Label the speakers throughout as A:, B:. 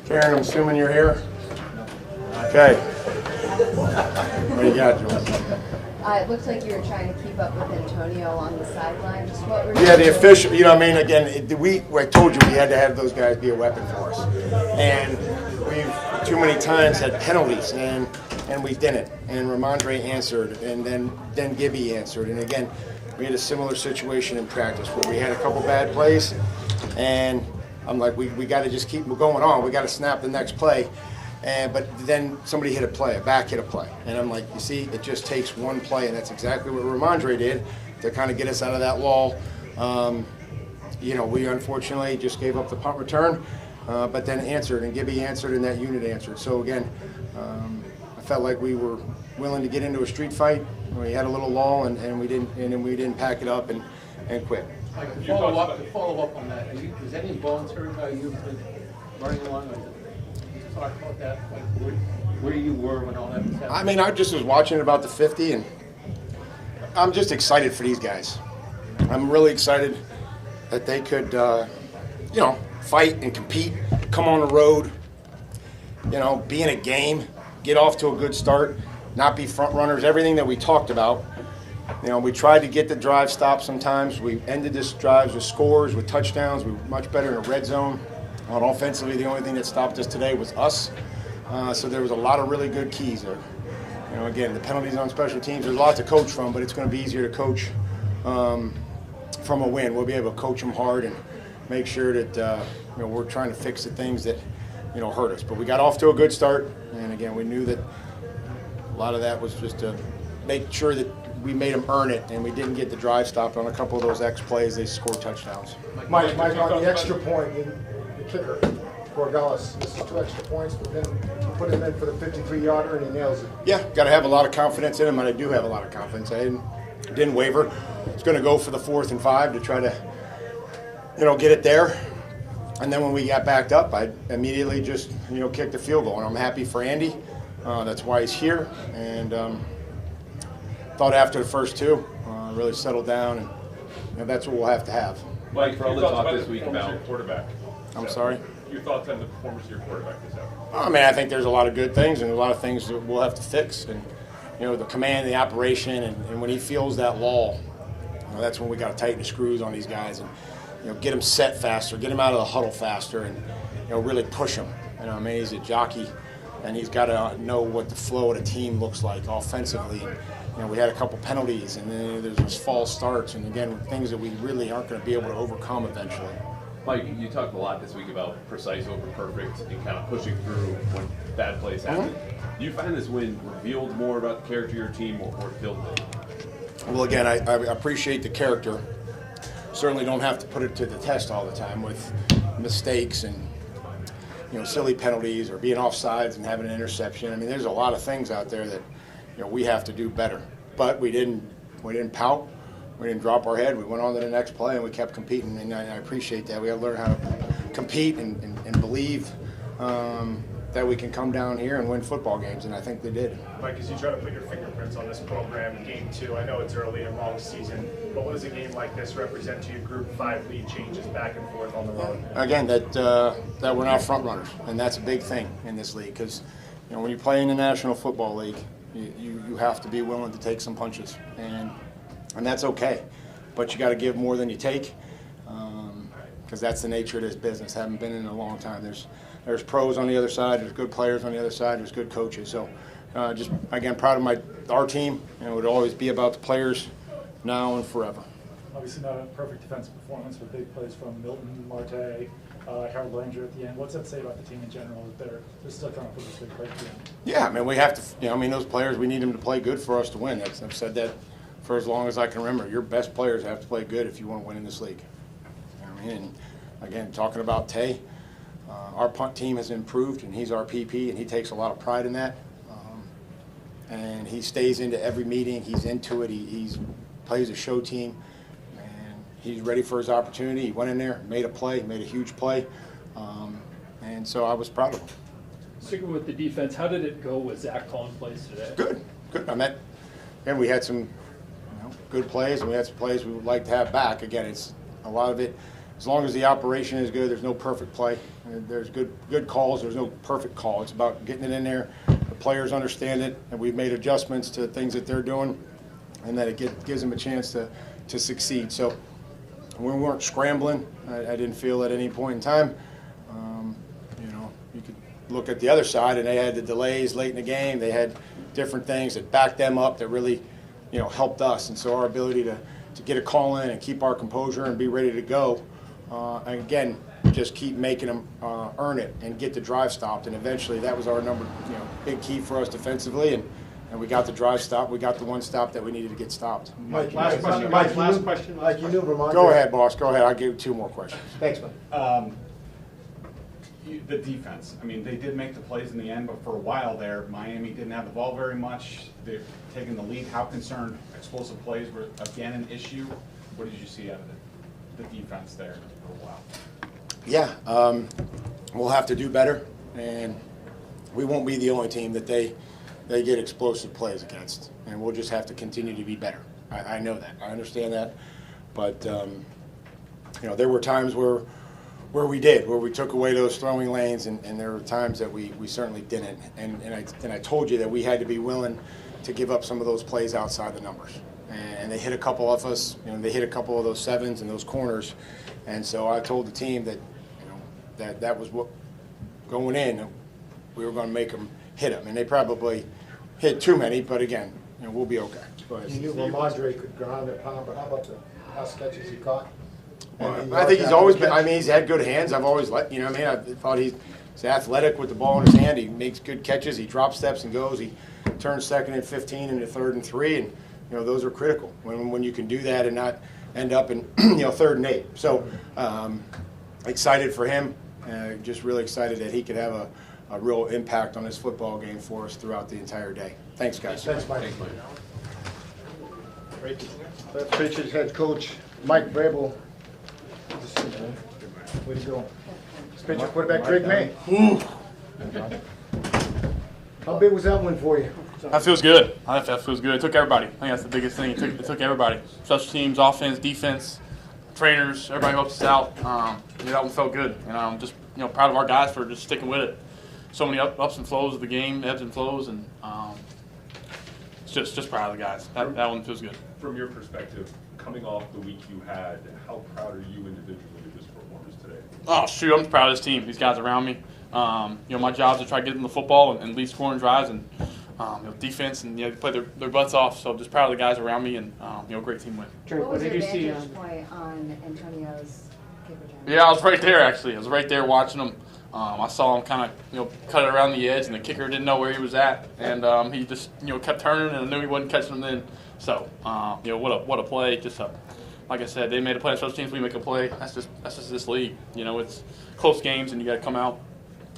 A: Karen, I'm assuming you're here? Okay. What do you got, Jules?
B: It looks like you were trying to keep up with Antonio on the sideline. Just what were you
A: Yeah, the
B: doing?
A: official, you know what I mean? Again, I told you we had to have those guys be a weapon for us. And we've too many times had penalties, and we didn't. And Ramondre answered, and then Gibby answered. And again, we had a similar situation in practice where we had a couple bad plays, and I'm like, we got to just keep going on. We got to snap the next play. But then somebody hit a play, a back hit a play. And I'm like, you see, it just takes one play, and that's exactly what Ramondre did to kind of get us out of that lull. You know, we unfortunately just gave up the punt return, but then answered, and Gibby answered, and that unit answered. So again, I felt like we were willing to get into a street fight. We had a little lull, and we didn't pack it up and quit.
C: Like to follow up on that, is any involuntary by you running along? Talk about that, like where you were when all that was happening.
A: I mean, I just was watching about the 50, and I'm just excited for these guys. I'm really excited that they could, you know, fight and compete, come on the road, you know, be in a game, get off to a good start, not be front runners, everything that we talked about. You know, we tried to get the drive stopped sometimes. We ended this drives with scores, with touchdowns. We were much better in the red zone. On offensively, the only thing that stopped us today was us. So there was a lot of really good keys there. You know, again, the penalties on special teams, there's a lot to coach from, but it's going to be easier to coach from a win. We'll be able to coach them hard and make sure that you know, we're trying to fix the things that, you know, hurt us. But we got off to a good start, and again, we knew that a lot of that was just to make sure that we made them earn it, and we didn't get the drive stopped on a couple of those X plays. They scored touchdowns.
D: Mike, on the extra point, the kicker for Gallus, this is 2 extra points, but then you put him in for the 53-yarder and he nails it.
A: Yeah, got to have a lot of confidence in him, and I do have a lot of confidence. I didn't waver. I was going to go for the 4th and 5 to try to, you know, get it there. And then when we got backed up, I immediately just, you know, kicked the field goal. And I'm happy for Andy. That's why he's here. And thought after the first 2, really settled down, and you know, that's what we'll have to have.
E: Mike Vrabel talked this week about
F: your quarterback.
A: I'm sorry?
F: Your thoughts on the performance of your quarterback this afternoon?
A: I mean, I think there's a lot of good things and a lot of things that we'll have to fix. And, you know, the command, the operation, and when he feels that lull, you know, that's when we got to tighten the screws on these guys and, you know, get them set faster, get them out of the huddle faster, and, you know, really push them. You know, I mean, he's a jockey, and he's got to know what the flow of the team looks like offensively. You know, we had a couple penalties, and then there's those false starts, and again, things that we really aren't going to be able to overcome eventually.
E: Mike, you talked a lot this week about precise over perfect and kind of pushing through when bad plays happen. Do you find this win revealed more about the character of your team or filled it?
A: Well, again, I appreciate the character. Certainly don't have to put it to the test all the time with mistakes and, you know, silly penalties or being offsides and having an interception. I mean, there's a lot of things out there that, you know, we have to do better. But we didn't pout. We didn't drop our head. We went on to the next play, and we kept competing, and I appreciate that. We got to learn how to compete and believe that we can come down here and win football games, and I think they did.
F: Mike, as you try to put your fingerprints on this program in Game 2, I know it's early and long season, but what does a game like this represent to you? Group 5 lead changes back and forth on the road.
A: Again, that we're not front runners, and that's a big thing in this league because, you know, when you play in the National Football League, you have to be willing to take some punches, and that's okay. But you got to give more than you take because that's the nature of this business. Haven't been in a long time. There's pros on the other side. There's good players on the other side. There's good coaches. So just, again, proud of our team. And it would always be about the players now and forever.
G: Obviously not a perfect defensive performance, but big plays from Milton, Marte, Harold Langer at the end. What's that say about the team in general? They're still trying to put this big break in.
A: Yeah, I mean, we have to, you know, I mean, those players, we need them to play good for us to win. I've said that for as long as I can remember. Your best players have to play good if you want to win in this league. You know what I mean? And again, talking about Tay, our punt team has improved, and he's our PP, and he takes a lot of pride in that. And he stays into every meeting. He's into it. He plays a show team, and he's ready for his opportunity. He went in there, made a play, made a huge play, and so I was proud of him.
H: Sticking with the defense, how did it go with Zach calling plays today?
A: Good. And we had some good plays, and we had some plays we would like to have back. Again, it's a lot of it as long as the operation is good, there's no perfect play. There's good calls. There's no perfect call. It's about getting it in there. The players understand it, and we've made adjustments to things that they're doing, and that it gives them a chance to succeed. So we weren't scrambling. I didn't feel at any point in time. You could look at the other side, and they had the delays late in the game. They had different things that backed them up that really, helped us. And so our ability to get a call in and keep our composure and be ready to go, and again, just keep making them earn it and get the drive stopped. And eventually, that was our big key for us defensively. And we got the drive stop. We got the one stop that we needed to get stopped.
D: Mike,
C: Last question, guys. Last question.
D: Like you knew Ramondre.
A: Go ahead, boss. Go ahead. I'll give you 2 more questions.
D: Thanks, Mike.
I: The defense, I mean, they did make the plays in the end, but for a while there, Miami didn't have the ball very much. They've taken the lead. How concerned explosive plays were again an issue? What did you see out of the defense there for a while?
A: Yeah, we'll have to do better, and we won't be the only team that they get explosive plays against, and we'll just have to continue to be better. I know that. I understand that, but there were times where we took away those throwing lanes, and there were times that we certainly didn't. And I told you that we had to be willing to give up some of those plays outside the numbers. And they hit a couple of us, they hit a couple of those sevens and those corners. And so I told the team that, that was what going in, we were going to make them hit them. And they probably hit too many, but again, we'll be okay. Go ahead.
D: You knew Ramondre could ground and pound, but how about the pass catches he caught?
A: I think he's always been. He's had good hands. I've always let I thought he's athletic with the ball in his hand. He makes good catches. He drop steps and goes. He turns 2nd and 15 into 3rd and 3, and those are critical when you can do that and not end up in 3rd and 8. So excited for him. Just really excited that he could have a real impact on this football game for us throughout the entire day. Thanks, guys.
D: Thanks, Mike.
E: Thanks, Mike.
D: That's Patriots head coach Mike Vrabel. Good to see you, man. Way to go. Patriot quarterback Drake Maye. How big was that one for you?
J: That feels good. That feels good. It took everybody. I think that's the biggest thing. It took everybody. Special teams, offense, defense, trainers, everybody helped us out. That one felt good. And I'm just proud of our guys for just sticking with it. So many ups and flows of the game, ebbs and flows, and just proud of the guys. That one feels good.
E: From your perspective, coming off the week you had, how proud are you individually of this performance today?
J: Oh, shoot, I'm proud of this team. These guys around me. My job is to try to get them the football and lead scoring drives and defense and they play their butts off. So just proud of the guys around me and great team win.
B: What was your vantage point on Antonio's kick return?
J: Yeah, I was right there actually. I was right there watching him. I saw him kind of cut it around the edge, and the kicker didn't know where he was at, and he just kept turning, and I knew he wasn't catching him then. So what a play! Just like I said, they made a play on special teams. We make a play. That's just this league. It's close games, and you got to come out.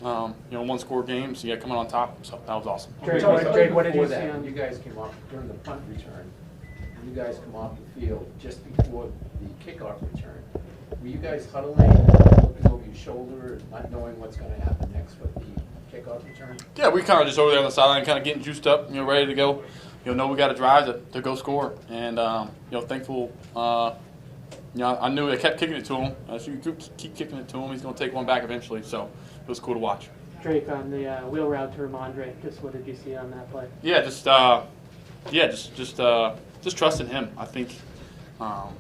J: 1-score games. You got to come out on top. So that was awesome.
C: Drake, what did you see on you guys came off during the punt return? You guys come off the field just before the kickoff return. Were you guys huddling, looking over your shoulder, not knowing what's going to happen next with the kickoff return?
J: Yeah, we kind of just over there on the sideline, kind of getting juiced up, ready to go. Know we got a drive to go score, and thankful. I knew I kept kicking it to him. If you keep kicking it to him, he's going to take one back eventually. So it was cool to watch.
K: Drake, on the wheel route to Ramondre, just what did you see on that play?
J: Yeah, just trusting him. I think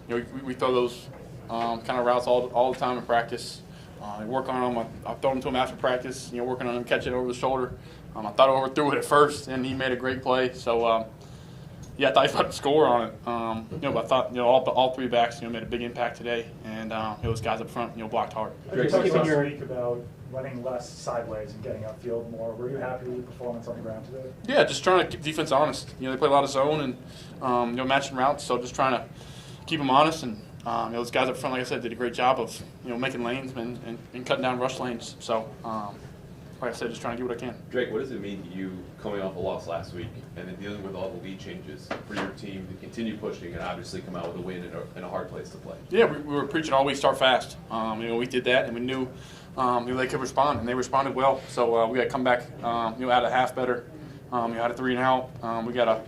J: we throw those kind of routes all the time in practice. I work on them. I throw them to him after practice. Working on him, catching it over the shoulder. I thought I overthrew it at first, and he made a great play. So I thought he was about to score on it. But I thought all 3 backs made a big impact today, and those guys up front blocked hard.
G: You talked last week about running less sideways and getting upfield more. Were you happy with your performance on the ground today?
J: Yeah, just trying to keep defense honest. They play a lot of zone and matching routes, so just trying to keep them honest. And those guys up front, like I said, did a great job of making lanes and cutting down rush lanes. So like I said, just trying to do what I can.
E: Drake, what does it mean to you coming off a loss last week and then dealing with all the lead changes for your team to continue pushing and obviously come out with a win in a hard place to play?
J: Yeah, we were preaching all week, start fast. We did that, and we knew they could respond, and they responded well. So we got to come back, out of half better. Out of 3 and out. We got to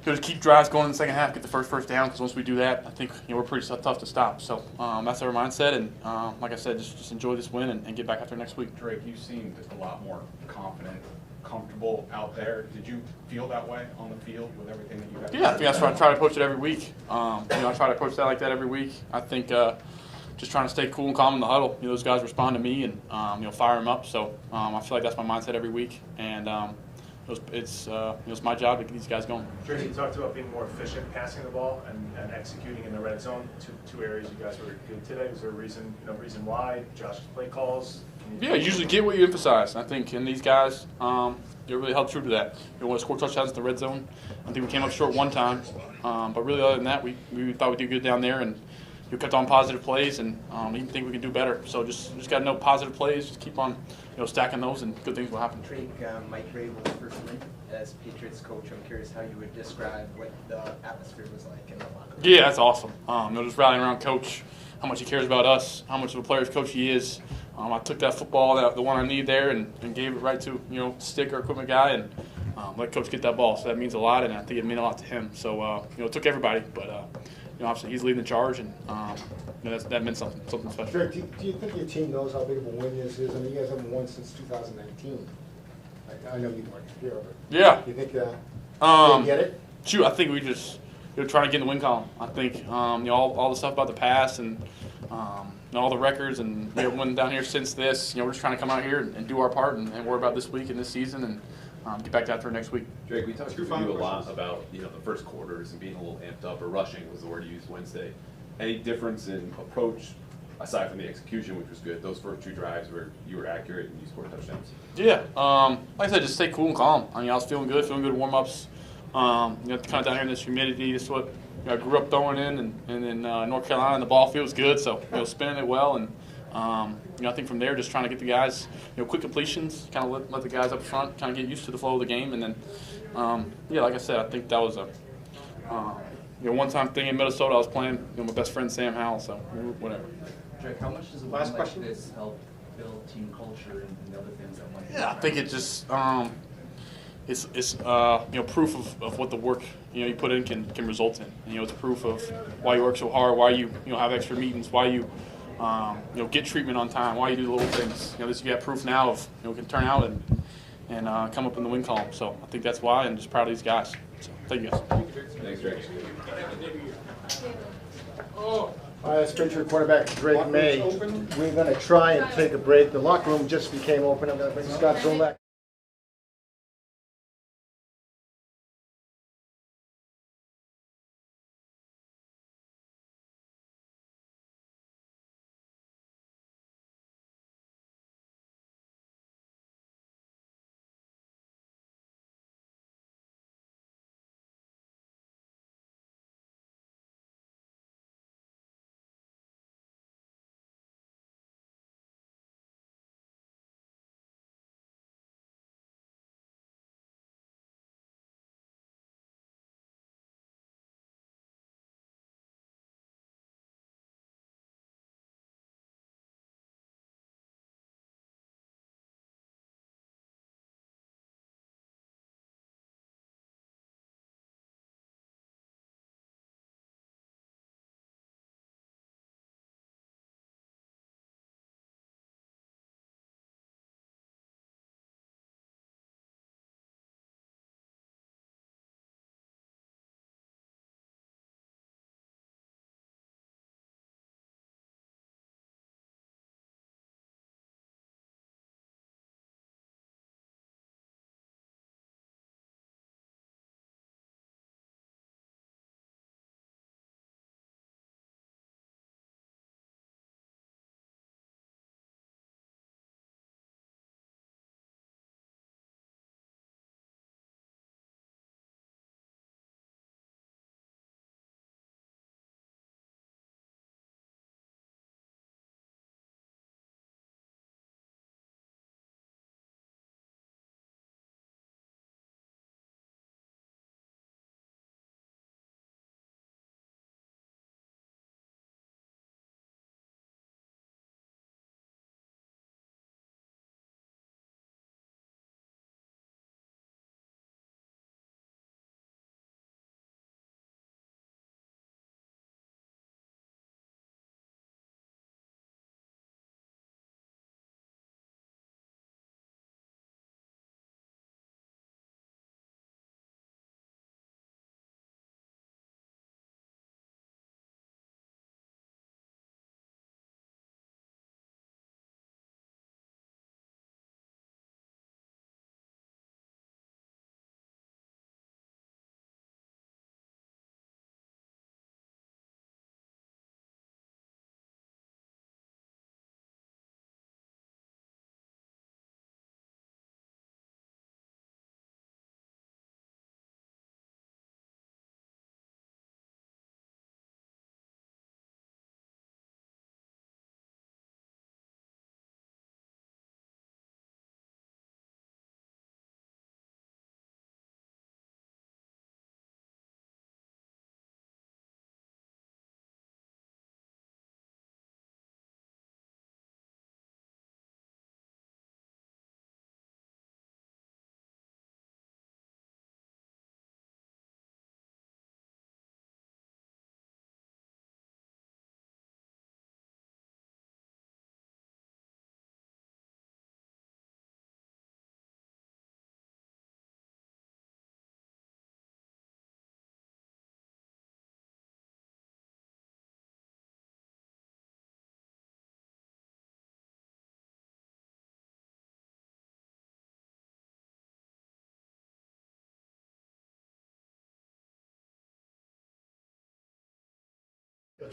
J: just keep drives going in the second half, get the first down, because once we do that, I think we're pretty tough to stop. So that's our mindset, and like I said, just enjoy this win and get back after next week.
I: Drake, you seemed a lot more confident, comfortable out there. Did you feel that way on the field with everything that you guys?
J: Yeah, I think that's why I try to approach it every week. I try to approach that like that every week. I think just trying to stay cool and calm in the huddle. Those guys respond to me and fire them up. So I feel like that's my mindset every week, and it's my job to get these guys going.
F: Drake, you talked about being more efficient passing the ball and executing in the red zone. Two areas you guys were good today. Was there a reason why? Josh's play calls?
J: Yeah, you usually get what you emphasize. I think in these guys, they really held true to that. We want to score touchdowns in the red zone. I think we came up short one time, but really other than that, we thought we'd do good down there, and we kept on positive plays, and even think we can do better. So just got to know positive plays, just keep on stacking those, and good things will happen.
L: Drake, Mike Vrabel's first win as Patriots coach. I'm curious how you would describe what the atmosphere was like in the locker room.
J: Yeah, that's awesome. Just rallying around Coach, how much he cares about us, how much of a player's coach he is. I took that football, the one I need there, and gave it right to Stick, our equipment guy, and let Coach get that ball. So that means a lot, and I think it meant a lot to him. So it took everybody, but obviously he's leading the charge, and that meant something special.
D: Drake, do you think your team knows how big of a win this is? I mean, you guys haven't won since 2019. I know you weren't here, but
J: yeah.
D: Do you think they get it?
J: Shoot, I think we just trying to get in the win column. I think all the stuff about the past and all the records, and we haven't won down here since this. We're just trying to come out here and do our part and worry about this week and this season and get back after next week.
E: Drake, we talked to you a lot about the first quarters and being a little amped up, or rushing was the word you used Wednesday. Any difference in approach aside from the execution, which was good? Those first two drives where you were accurate and you scored touchdowns.
J: Yeah, like I said, just stay cool and calm. I was feeling good warm-ups. Kind of down here in this humidity, this is what I grew up throwing in, and then North Carolina, and the ball feels good, so spinning it well, and I think from there, just trying to get the guys, quick completions, kind of let the guys up front kind of get used to the flow of the game, and then, like I said, I think that was a one-time thing in Minnesota. I was playing my best friend Sam Howell, so whatever.
L: Drake, how much does a win like this help build team culture and the other things that might?
J: Yeah, I think it just it's proof of what the work you put in can result in. It's proof of why you work so hard, why you have extra meetings, why you get treatment on time, why you do the little things. This you got proof now of can turn out and come up in the win column. So I think that's why, and just proud of these guys. So thank you guys.
E: Thanks, Drake.
D: All right, let's pitch your quarterback, Drake Maye. We're going to try and take a break. The locker room just became open. I'm going to bring Scott Zolak.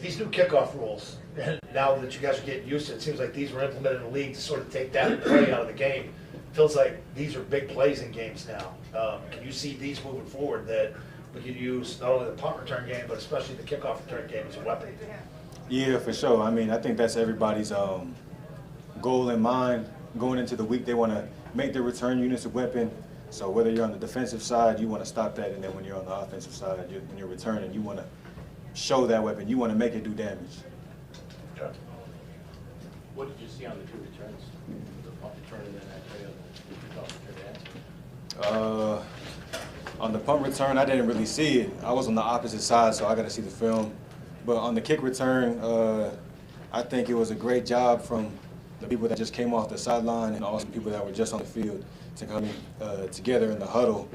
M: These new kickoff rules, and now that you guys are getting used to it, it seems like these were implemented in the league to sort of take that play out of the game. Feels like these are big plays in games now. Can you see these moving forward that we could use not only the punt return game, but especially the kickoff return game as a weapon?
N: Yeah, for sure. I mean, I think that's everybody's goal in mind. Going into the week, they want to make their return units a weapon. So whether you're on the defensive side, you want to stop that, and then when you're on the offensive side, when you're returning, you want to show that weapon. You want to make it do damage.
M: Okay.
C: What did you see on the two returns? The punt return and then that play on the
N: On the punt return, I didn't really see it. I was on the opposite side, so I got to see the film. But on the kick return, I think it was a great job from the people that just came off the sideline and also people that were just on the field to come together in the huddle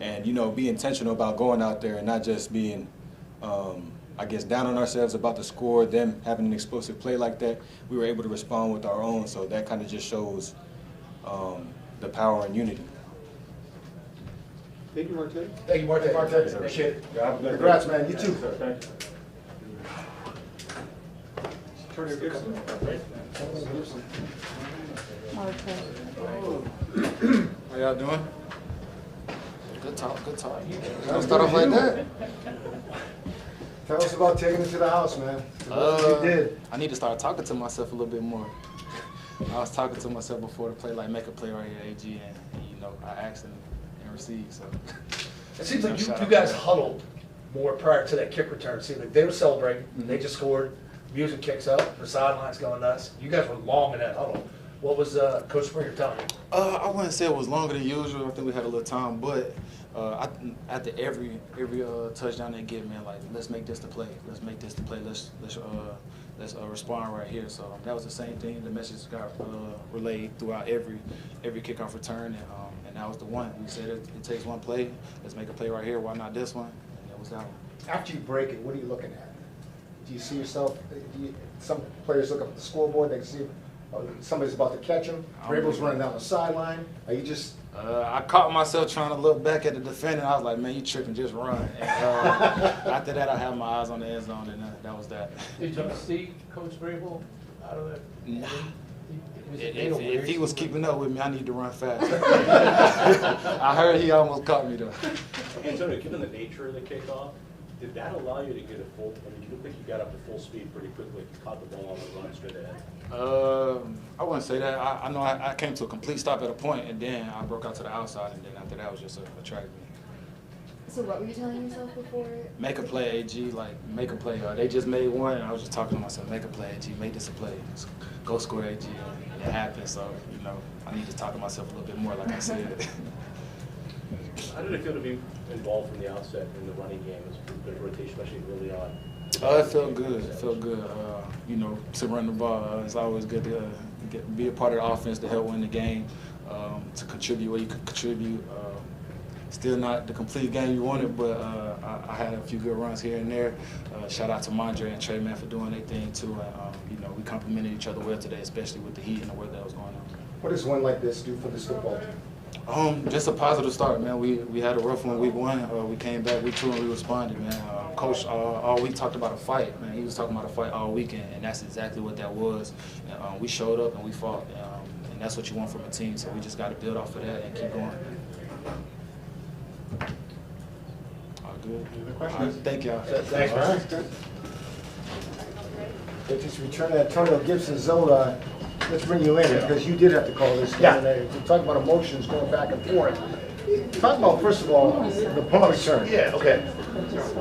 N: and, you know, be intentional about going out there and not just being, I guess, down on ourselves about the score, them having an explosive play like that. We were able to respond with our own, so that kind of just shows the power and unity.
D: Thank you, Marte.
M: Thank you, Marte. Appreciate it.
D: Congrats, man. You too.
N: Thank you.
O: How y'all doing? Good talk, good talk. Don't start off like that.
D: Tell us about taking it to the house, man. What you did.
O: I need to start talking to myself a little bit more. I was talking to myself before the play, like make a play right here, AG, and you know, I asked and received. So
M: it seems like you guys huddled more prior to that kick return. It seemed like they were celebrating.
O: Mm-hmm.
M: They just scored. Music kicks up. The sideline's going nuts. You guys were long in that huddle. What was Coach Springer telling you?
O: I wouldn't say it was longer than usual. I think we had a little time, but after every touchdown they get, man, like let's make this the play. Let's make this the play. Let's respond right here. So that was the same thing. The message got relayed throughout every kickoff return, and that was the one. We said it takes one play. Let's make a play right here. Why not this one? And that was that one.
D: After you break it, what are you looking at? Do you see yourself? Some players look up at the scoreboard. They can see somebody's about to catch him. Vrabel's running down the sideline. Are you just?
O: I caught myself trying to look back at the defender. I was like, man, you tripping, just run. And, after that, I had my eyes on the end zone, and that was that.
C: Did you see Coach Vrabel out of that?
O: Nah. If he was keeping up with me, I need to run fast. I heard he almost caught me, though.
P: Antonio, given the nature of the kickoff, did that allow you to get a full, I mean, you look like you got up to full speed pretty quickly, you caught the ball on the run straight ahead?
O: I wouldn't say that. I know I came to a complete stop at a point, and then I broke out to the outside, and then after that was just a track meet.
B: So what were you telling yourself before?
O: Make a play, AG, like, make a play. They just made one, and I was just talking to myself, make a play, AG, make this a play. Go score, AG, and it happened, so, you know, I need to talk to myself a little bit more, like I said.
P: How did it feel to be involved from the outset in the running game? It was a bit of rotation, especially early on.
O: It felt good. It felt good. You know, to run the ball. It's always good to be a part of the offense to help win the game, to contribute where you could contribute. Still not the complete game you wanted, but I had a few good runs here and there. Shout out to Mondre and Trey, man, for doing their thing too. And you know, we complimented each other well today, especially with the heat and the weather that was going on.
D: What does one like this do for this football team?
O: Just a positive start, man. We had a rough one week one. We came back week two and we responded, man. Coach all week talked about a fight, man. He was talking about a fight all weekend, and that's exactly what that was. We showed up and we fought, and that's what you want from a team. So we just got to build off of that and keep going. All good.
D: Any questions?
O: Thank y'all.
D: Thanks, man. Patriots return Antonio Gibson-Zola. Let's bring you in because you did have to call this game.
M: Yeah.
D: To talk about emotions going back and forth. Talk about, first of all, the punt return.
M: Yeah, okay.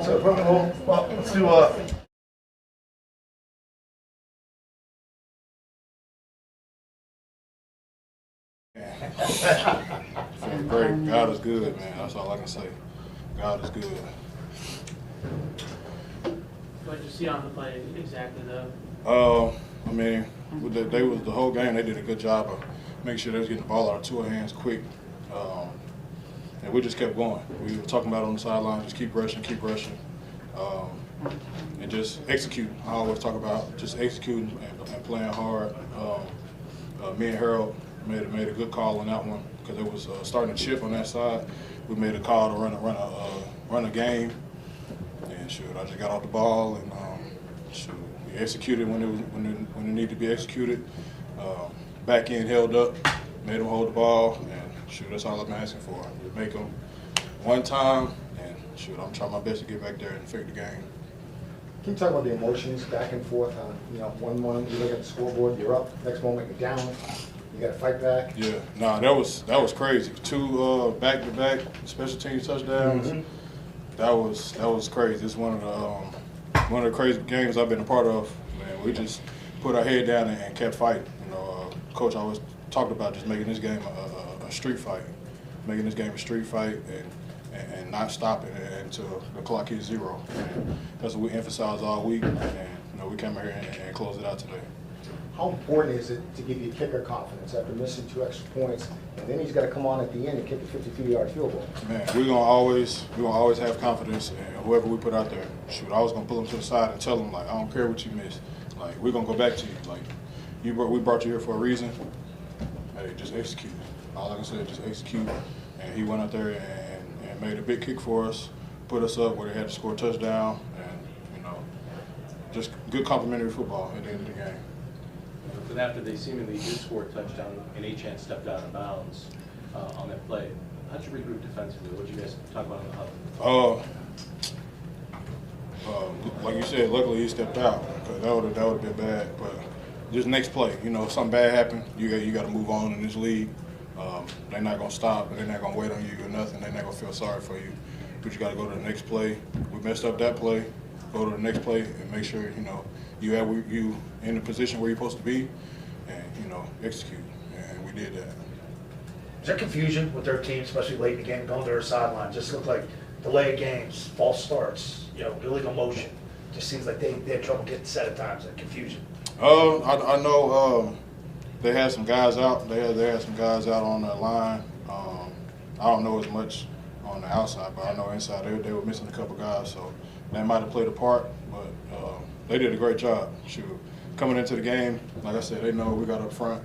M: So, well, let's do
Q: Feeling great. God is good, man. That's all I can say. God is good.
K: What did you see on the play exactly, though?
Q: I mean, they was the whole game. They did a good job of making sure they was getting the ball out of two hands quick, and we just kept going. We were talking about it on the sideline, just keep rushing, and just execute. I always talk about just executing and playing hard. Me and Harold made a good call on that one because it was starting to chip on that side. We made a call to run a game, and shoot, I just got off the ball and shoot, we executed when it needed to be executed. Back end held up, made them hold the ball, and shoot, that's all I'm asking for. Just make them one time, and shoot, I'm trying my best to get back there and fix the game.
D: Can you talk about the emotions back and forth? You know, 1-1, you look at the scoreboard, you're up. Next moment, you're down. You got to fight back.
Q: Yeah, nah, that was crazy. 2 back-to-back special teams touchdowns.
D: Mm-hmm.
Q: That was crazy. It's one of the crazy games I've been a part of. Man, we just put our head down and kept fighting. You know, Coach always talked about just making this game a street fight, making this game a street fight, and not stopping it until the clock hits 0. And that's what we emphasized all week. And you know, we came here and closed it out today.
D: How important is it to give you kicker confidence after missing 2 extra points, and then he's got to come on at the end and kick a 52-yard field goal?
Q: Man, we're gonna always have confidence in whoever we put out there. Shoot, I was gonna pull them to the side and tell them, like, I don't care what you missed. Like, we're gonna go back to you. Like, we brought you here for a reason. Hey, just execute. All I can say is just execute. And he went out there and made a big kick for us, put us up where they had to score a touchdown, and you know, just good complimentary football at the end of the game.
P: But after they seemingly did score a touchdown and Achane stepped out of bounds on that play, how'd you regroup defensively? What did you guys talk about in the huddle?
Q: Like you said, luckily he stepped out, because that would have been bad. But just next play, you know, if something bad happened, you got to move on in this league. They're not gonna stop, and they're not gonna wait on you or nothing. They're not gonna feel sorry for you. But you got to go to the next play. We messed up that play. Go to the next play and make sure you in the position where you're supposed to be, and execute. And we did that.
M: Is there confusion with their team, especially late in the game, going to their sideline? Just looked like delay of games, false starts, illegal motion. Just seems like they had trouble getting set at times. Like confusion.
Q: I know they had some guys out. They had some guys out on the line. I don't know as much on the outside, but I know inside they were missing a couple guys, so that might have played a part. But they did a great job. Shoot, coming into the game, like I said, they know what we got up front.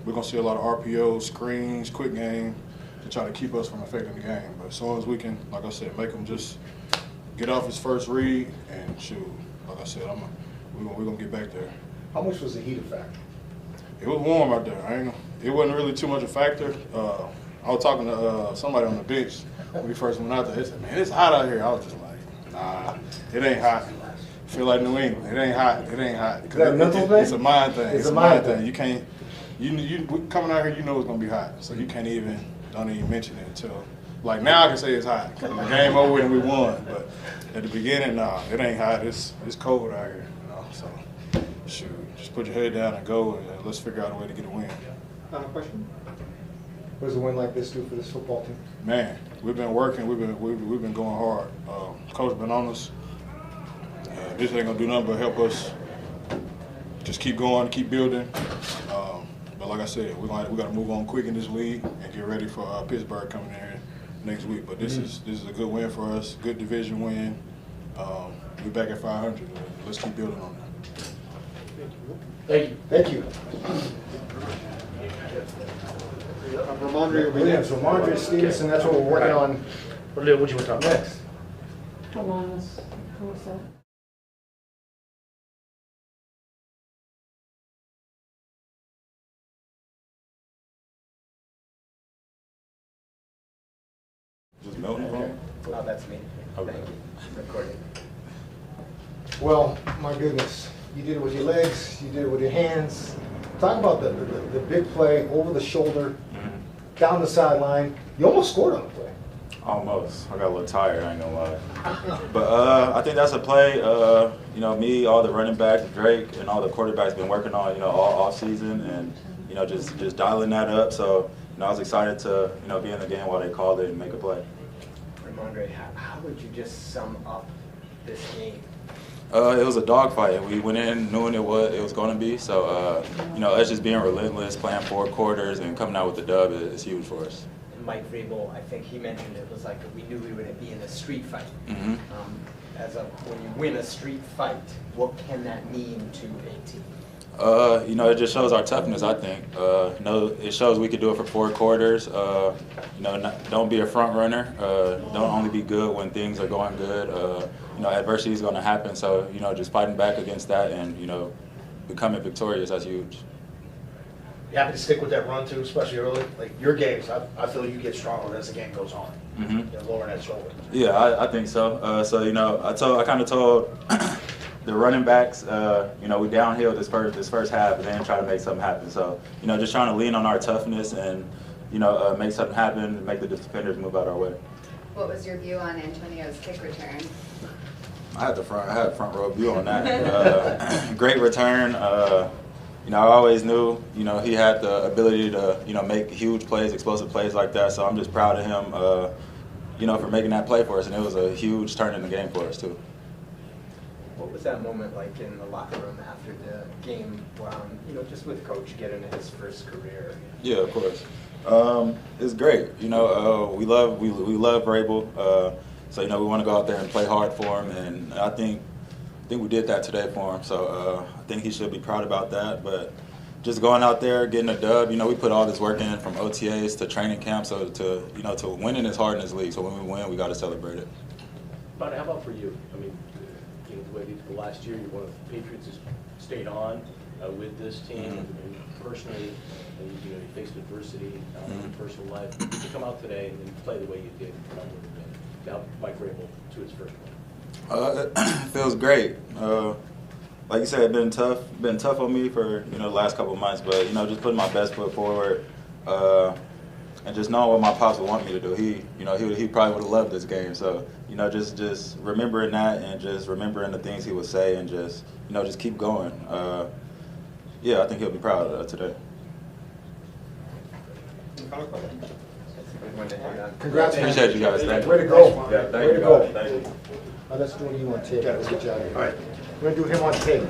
Q: We're gonna see a lot of RPOs, screens, quick game to try to keep us from affecting the game. But as long as we can, like I said, make them just get off his first read and shoot. Like I said, we're gonna get back there.
D: How much was the heat a factor?
Q: It was warm out there. It wasn't really too much a factor. I was talking to somebody on the bench when we first went out there. They said, "Man, it's hot out here." I was just like, "Nah, it ain't hot. I feel like New England. It ain't hot. It ain't hot."
D: Is that a mental thing?
Q: It's a mind thing.
D: It's a mind thing.
Q: You can't. You coming out here, you know it's gonna be hot, so you don't even mention it until. Like now, I can say it's hot because the game over and we won. But at the beginning, nah, it ain't hot. It's cold out here, So shoot, just put your head down and go, and let's figure out a way to get a win.
D: Final question. What does a win like this do for this football team?
Q: Man, we've been working. We've been going hard. Coach been on us. This ain't gonna do nothing but help us. Just keep going, keep building. But like I said, we got to move on quick in this league and get ready for Pittsburgh coming in here next week. But this is a good win for us. Good division win. We're back at 500. Let's keep building on that.
M: Thank you.
D: Thank you. Ramondre Stevenson, that's what we're working on.
M: What do you want to talk about
D: Next.
K: Come on, let's go with that.
R: Just melting
L: Okay. Oh, that's me.
R: Okay.
L: Thank you. Recording.
D: Well, my goodness, you did it with your legs, you did it with your hands. Talk about the big play over the shoulder, down the sideline. You almost scored on the play.
R: Almost. I got a little tired, I ain't gonna lie. But I think that's a play, me, all the running backs, Drake, and all the quarterbacks been working on, all off season and, just dialing that up. So, I was excited to, be in the game while they called it and make a play.
L: Ramondre, how would you just sum up this game?
R: It was a dogfight. We went in knowing it was going to be. So, us just being relentless, playing 4 quarters, and coming out with the dub is huge for us.
L: Mike Vrabel, I think he mentioned it was like we knew we would be in a street fight.
R: Mm-hmm.
L: When you win a street fight, what can that mean to a team?
R: It just shows our toughness, I think. It shows we could do it for 4 quarters. Don't be a front runner. Don't only be good when things are going good. adversity is going to happen. So, just fighting back against that and, becoming victorious, that's huge.
M: You happy to stick with that run too, especially early? Like your games, I feel you get stronger as the game goes on. Lowering that shoulder.
R: Yeah, I think so. I kind of told the running backs, we downhill this first half and then try to make something happen. So, just trying to lean on our toughness and, make something happen, make the defenders move out our way.
B: What was your view on Antonio's kick return?
R: I had front row view on that. Great return. I always knew, he had the ability to, make huge plays, explosive plays like that. So I'm just proud of him, for making that play for us. And it was a huge turn in the game for us, too.
L: What was that moment like in the locker room after the game, just with Coach getting his first career?
R: Yeah, of course. It's great. We love Vrabel. So, we want to go out there and play hard for him. And I think we did that today for him. So I think he should be proud about that. But just going out there, getting a dub, we put all this work in from OTAs to training camp. So to winning is hard in this league. So when we win, we got to celebrate it.
P: But how about for you? I mean, the way the last year, you're one of the Patriots has stayed on with this team. And personally, you faced adversity in your personal life. To come out today and play the way you did, to help Mike Vrabel to his first one.
R: It feels great. Like you said, it's been tough on me for the last couple of months, but just putting my best foot forward and just knowing what my pops would want me to do. He probably would have loved this game. So just remembering that and just remembering the things he would say and just keep going. I think he'll be proud of today.
D: Congrats, man.
R: Appreciate you guys. Thank you.
D: Way to go.
R: Yeah, thank
D: Way
R: you
D: to go.
R: guys. Thank you.
D: Let's do you on tape. Good job. All right. We're going to do him on tape.